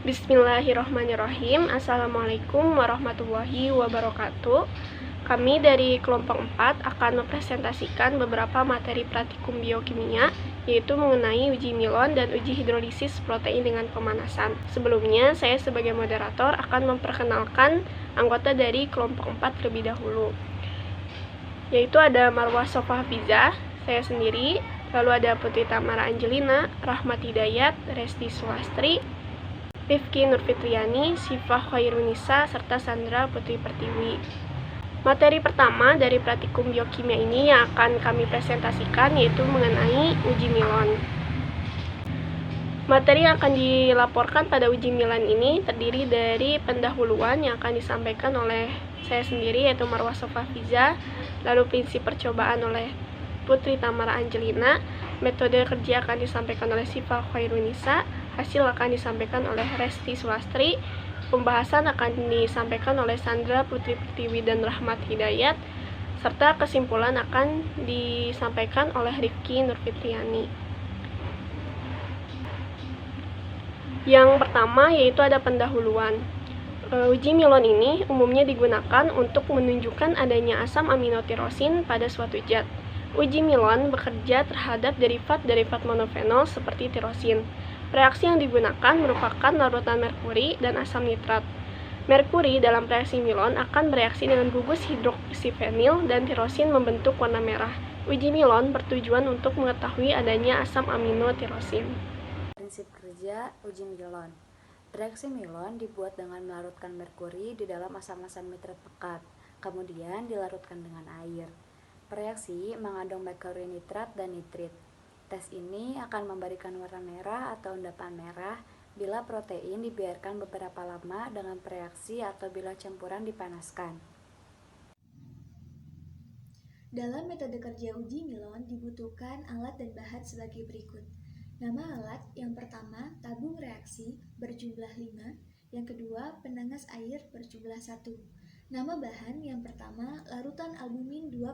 Bismillahirrahmanirrahim. Assalamualaikum warahmatullahi wabarakatuh. Kami dari kelompok 4 akan mempresentasikan beberapa materi praktikum biokimia, yaitu mengenai uji Milon dan uji hidrolisis protein dengan pemanasan. Sebelumnya, saya sebagai moderator akan memperkenalkan anggota dari kelompok 4 terlebih dahulu, yaitu ada Marwah Sofa Hafiza, saya sendiri, lalu ada Putri Tamara Angelina, Rahmat Hidayat, Resti Sulastri, Rifki Nurfitriani, Sifah Khairunisa, serta Sandra Putri Pertiwi. Materi pertama dari praktikum biokimia ini yang akan kami presentasikan yaitu mengenai uji Milon. Materi yang akan dilaporkan pada uji Milon ini terdiri dari pendahuluan yang akan disampaikan oleh saya sendiri yaitu Marwah Sofa Hafiza, lalu prinsip percobaan oleh Putri Tamara Angelina, metode kerja akan disampaikan oleh Sifah Khairunisa, hasil akan disampaikan oleh Resti Sulastri, pembahasan akan disampaikan oleh Sandra Putri Pertiwi dan Rahmat Hidayat, serta kesimpulan akan disampaikan oleh Rifki Nurfitriani. Yang pertama yaitu ada pendahuluan. Uji Milon ini umumnya digunakan untuk menunjukkan adanya asam aminotirosin pada suatu zat. Uji Milon bekerja terhadap derivat-derivat monofenol seperti tirosin. Reaksi yang digunakan merupakan larutan merkuri dan asam nitrat. Merkuri dalam reaksi Milon akan bereaksi dengan gugus hidroksifenil dan tirosin membentuk warna merah. Uji Milon bertujuan untuk mengetahui adanya asam aminotirosin. Prinsip kerja uji Milon. Reaksi Milon dibuat dengan melarutkan merkuri di dalam asam-asam nitrat pekat, kemudian dilarutkan dengan air. Reaksi mengandung merkuri nitrat dan nitrit. Tes ini akan memberikan warna merah atau endapan merah bila protein dibiarkan beberapa lama dengan bereaksi atau bila campuran dipanaskan. Dalam metode kerja uji Milon dibutuhkan alat dan bahan sebagai berikut. Nama alat yang pertama tabung reaksi berjumlah 5, yang kedua penangas air berjumlah 1. Nama bahan yang pertama larutan albumin 2%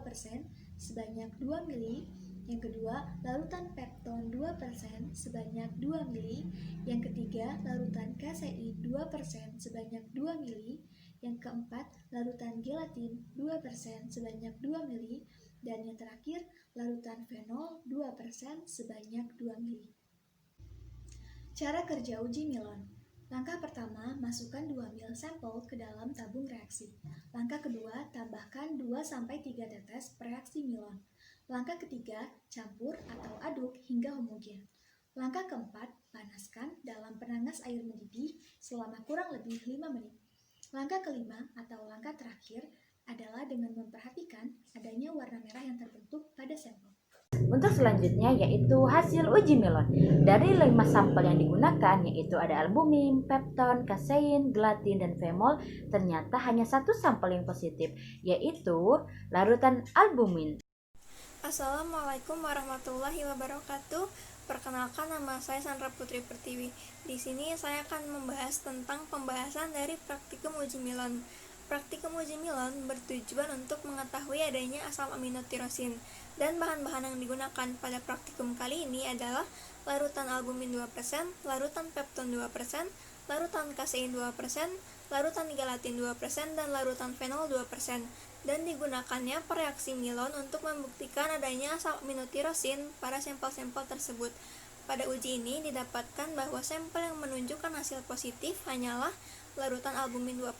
sebanyak 2 ml, yang kedua larutan pepton 2% sebanyak 2 ml, yang ketiga larutan KCI 2% sebanyak 2 ml, yang keempat larutan gelatin 2% sebanyak 2 ml, dan yang terakhir larutan fenol 2% sebanyak 2 ml. Cara kerja uji Milon. Langkah pertama, masukkan 2 ml sampel ke dalam tabung reaksi. Langkah kedua, tambahkan 2-3 tetes reaksi Milon. Langkah ketiga, campur atau aduk hingga homogen. Langkah keempat, panaskan dalam penangas air mendidih selama kurang lebih 5 menit. Langkah kelima atau langkah terakhir adalah dengan memperhatikan adanya warna merah yang terbentuk pada sampel. Untuk selanjutnya yaitu hasil uji Milon. Dari 5 sampel yang digunakan yaitu ada albumin, pepton, kasein, gelatin, dan femol, ternyata hanya 1 sampel yang positif, yaitu larutan albumin. Assalamualaikum warahmatullahi wabarakatuh. Perkenalkan, nama saya Sandra Putri Pertiwi. Di sini saya akan membahas tentang pembahasan dari praktikum uji Milon. Praktikum uji Milon bertujuan untuk mengetahui adanya asam aminotirosin, dan bahan-bahan yang digunakan pada praktikum kali ini adalah larutan albumin 2%, larutan pepton 2%, larutan kasein 2%, larutan gelatin 2%, dan larutan fenol 2%. Dan digunakannya reaksi Milon untuk membuktikan adanya asam aminotirosin pada sampel-sampel tersebut. Pada uji ini didapatkan bahwa sampel yang menunjukkan hasil positif hanyalah larutan albumin 2%.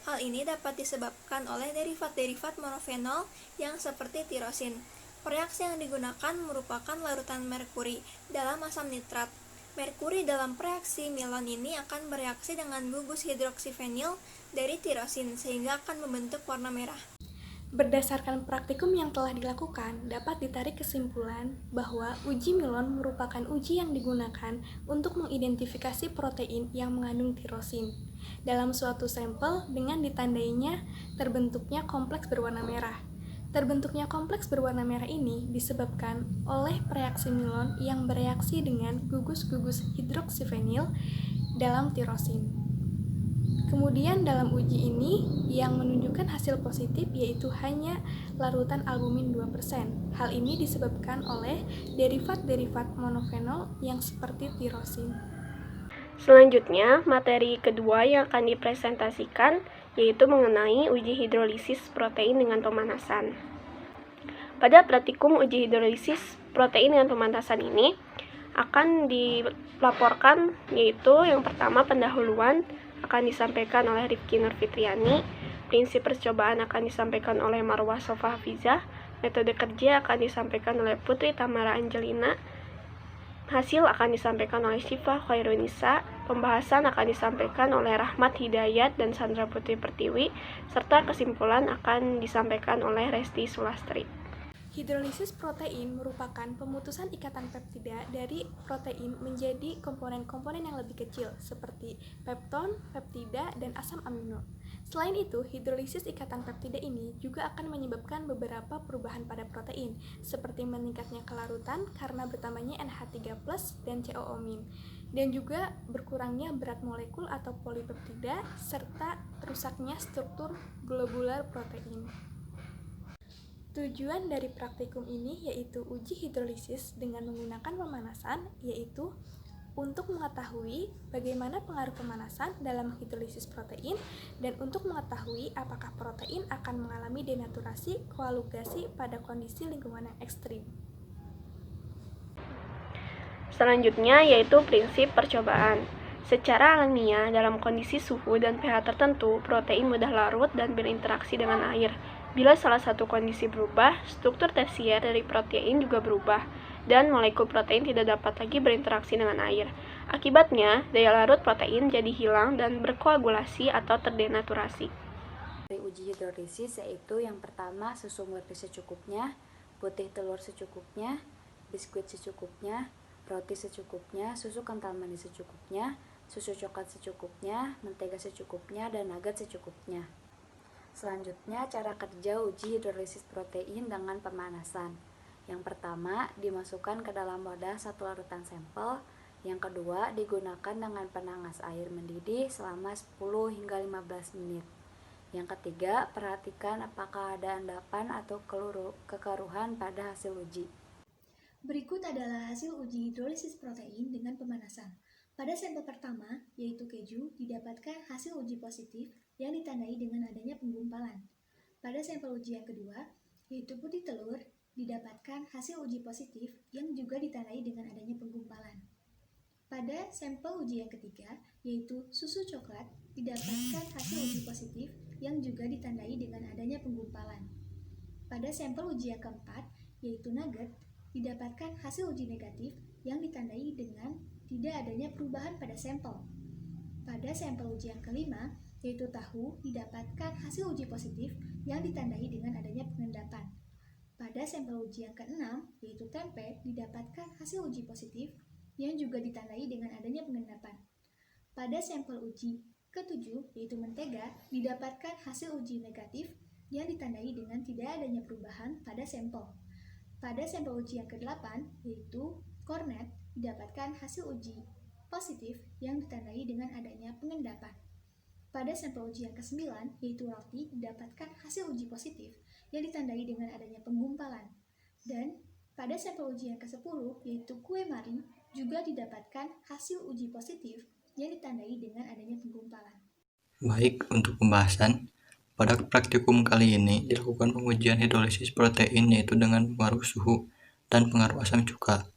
Hal ini dapat disebabkan oleh derivat-derivat monofenol yang seperti tirosin. Reaksi yang digunakan merupakan larutan merkuri dalam asam nitrat. Merkuri dalam reaksi Milon ini akan bereaksi dengan gugus hidroksifenil dari tirosin sehingga akan membentuk warna merah. Berdasarkan praktikum yang telah dilakukan, dapat ditarik kesimpulan bahwa uji Milon merupakan uji yang digunakan untuk mengidentifikasi protein yang mengandung tirosin dalam suatu sampel dengan ditandainya terbentuknya kompleks berwarna merah. Terbentuknya kompleks berwarna merah ini disebabkan oleh reaksi Milon yang bereaksi dengan gugus-gugus hidroksifenil dalam tirosin. Kemudian dalam uji ini yang menunjukkan hasil positif yaitu hanya larutan albumin 2%. Hal ini disebabkan oleh derivat-derivat monofenol yang seperti tirosin. Selanjutnya, materi kedua yang akan dipresentasikan yaitu mengenai uji hidrolisis protein dengan pemanasan. Pada praktikum uji hidrolisis protein dengan pemanasan ini akan dilaporkan yaitu yang pertama pendahuluan akan disampaikan oleh Rifki Nurfitriani, prinsip percobaan akan disampaikan oleh Marwah Sofa Hafizah, metode kerja akan disampaikan oleh Putri Tamara Angelina, hasil akan disampaikan oleh Syifa Khairunisa, pembahasan akan disampaikan oleh Rahmat Hidayat dan Sandra Putri Pertiwi, serta kesimpulan akan disampaikan oleh Resti Sulastri. Hidrolisis protein merupakan pemutusan ikatan peptida dari protein menjadi komponen-komponen yang lebih kecil seperti pepton, peptida, dan asam amino. Selain itu, hidrolisis ikatan peptida ini juga akan menyebabkan beberapa perubahan pada protein, seperti meningkatnya kelarutan karena bertambahnya NH3+ dan COO-min, dan juga berkurangnya berat molekul atau polipeptida, serta rusaknya struktur globular protein. Tujuan dari praktikum ini yaitu uji hidrolisis dengan menggunakan pemanasan, yaitu untuk mengetahui bagaimana pengaruh pemanasan dalam hidrolisis protein dan untuk mengetahui apakah protein akan mengalami denaturasi koagulasi pada kondisi lingkungan yang ekstrim. Selanjutnya yaitu prinsip percobaan. Secara alamiah, dalam kondisi suhu dan pH tertentu, protein mudah larut dan berinteraksi dengan air. Bila salah satu kondisi berubah, struktur tersier dari protein juga berubah, dan molekul protein tidak dapat lagi berinteraksi dengan air. Akibatnya, daya larut protein jadi hilang dan berkoagulasi atau terdenaturasi. Dari uji hidrolisis yaitu yang pertama susu murni secukupnya, putih telur secukupnya, biskuit secukupnya, roti secukupnya, susu kental manis secukupnya, susu coklat secukupnya, mentega secukupnya, dan nugget secukupnya. Selanjutnya, cara kerja uji hidrolisis protein dengan pemanasan. Yang pertama, dimasukkan ke dalam wadah satu larutan sampel. Yang kedua, digunakan dengan penangas air mendidih selama 10 hingga 15 menit. Yang ketiga, perhatikan apakah ada endapan atau kekeruhan pada hasil uji. Berikut adalah hasil uji hidrolisis protein dengan pemanasan. Pada sampel pertama, yaitu keju, didapatkan hasil uji positif yang ditandai dengan adanya penggumpalan. Pada sampel uji yang kedua, yaitu putih telur, didapatkan hasil uji positif yang juga ditandai dengan adanya penggumpalan. Pada sampel uji yang ketiga, yaitu susu coklat, didapatkan hasil uji positif yang juga ditandai dengan adanya penggumpalan. Pada sampel uji yang keempat, yaitu nugget, didapatkan hasil uji negatif yang ditandai dengan tidak adanya perubahan pada sampel. Pada sampel uji yang kelima, yaitu tahu, didapatkan hasil uji positif yang ditandai dengan adanya pengendapan. Pada sampel uji yang keenam, yaitu tempe, didapatkan hasil uji positif yang juga ditandai dengan adanya pengendapan. Pada sampel uji ketujuh, yaitu mentega, didapatkan hasil uji negatif yang ditandai dengan tidak adanya perubahan pada sampel. Pada sampel uji yang ke-8, yaitu kornet, didapatkan hasil uji positif yang ditandai dengan adanya pengendapan. Pada sampel uji yang ke-9, yaitu roti, didapatkan hasil uji positif yang ditandai dengan adanya penggumpalan. Dan pada sampel uji yang ke-10, yaitu kue mari, juga didapatkan hasil uji positif yang ditandai dengan adanya penggumpalan. Baik, untuk pembahasan, pada praktikum kali ini dilakukan pengujian hidrolisis protein yaitu dengan pengaruh suhu dan pengaruh asam cuka.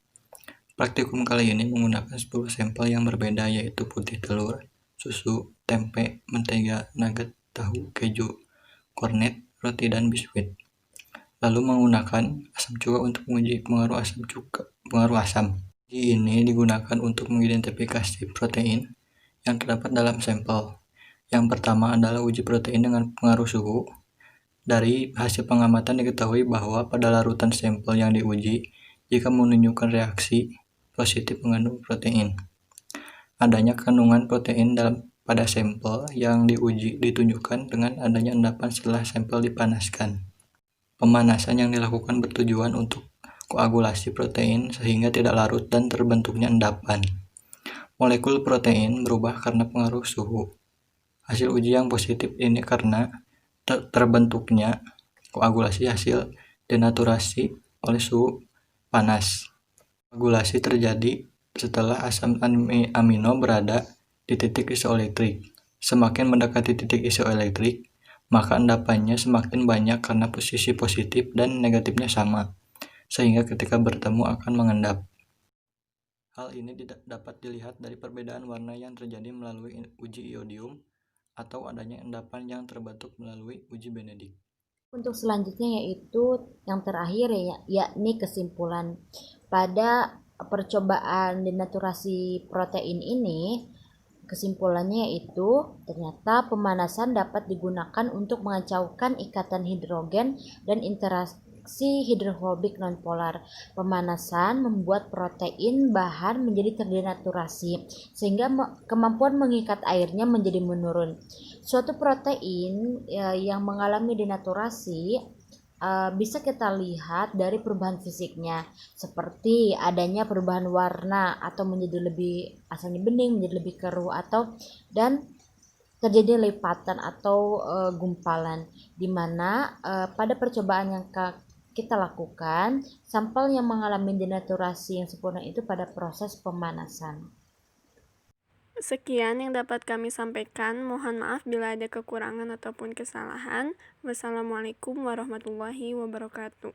Praktikum kali ini menggunakan 10 sampel yang berbeda yaitu putih telur, susu, tempe, mentega, nugget, tahu, keju, kornet, roti, dan biskuit. Lalu menggunakan asam cuka untuk menguji pengaruh asam. Uji ini digunakan untuk mengidentifikasi protein yang terdapat dalam sampel. Yang pertama adalah uji protein dengan pengaruh suhu. Dari hasil pengamatan diketahui bahwa pada larutan sampel yang diuji, jika menunjukkan reaksi positif mengandung protein, adanya kandungan protein pada sampel yang diuji ditunjukkan dengan adanya endapan setelah sampel dipanaskan. Pemanasan yang dilakukan bertujuan untuk koagulasi protein sehingga tidak larut dan terbentuknya endapan. Molekul protein berubah karena pengaruh suhu. Hasil uji yang positif ini karena terbentuknya koagulasi hasil denaturasi oleh suhu panas. Koagulasi terjadi setelah asam amino berada di titik isoelektrik. Semakin mendekati titik isoelektrik, maka endapannya semakin banyak karena posisi positif dan negatifnya sama, sehingga ketika bertemu akan mengendap. Hal ini dapat dilihat dari perbedaan warna yang terjadi melalui uji iodium atau adanya endapan yang terbentuk melalui uji Benedict. Untuk selanjutnya yaitu yang terakhir yakni kesimpulan. Pada percobaan denaturasi protein ini, kesimpulannya yaitu ternyata pemanasan dapat digunakan untuk mengacaukan ikatan hidrogen dan interaksi hidrofobik nonpolar. Pemanasan membuat protein bahan menjadi terdenaturasi sehingga kemampuan mengikat airnya menjadi menurun. Suatu protein yang mengalami denaturasi bisa kita lihat dari perubahan fisiknya, seperti adanya perubahan warna atau menjadi lebih asalnya bening menjadi lebih keruh dan terjadi lipatan atau gumpalan, di mana pada percobaan yang kita lakukan, sampel yang mengalami denaturasi yang sempurna itu pada proses pemanasan. Sekian yang dapat kami sampaikan. Mohon maaf bila ada kekurangan ataupun kesalahan. Wassalamualaikum warahmatullahi wabarakatuh.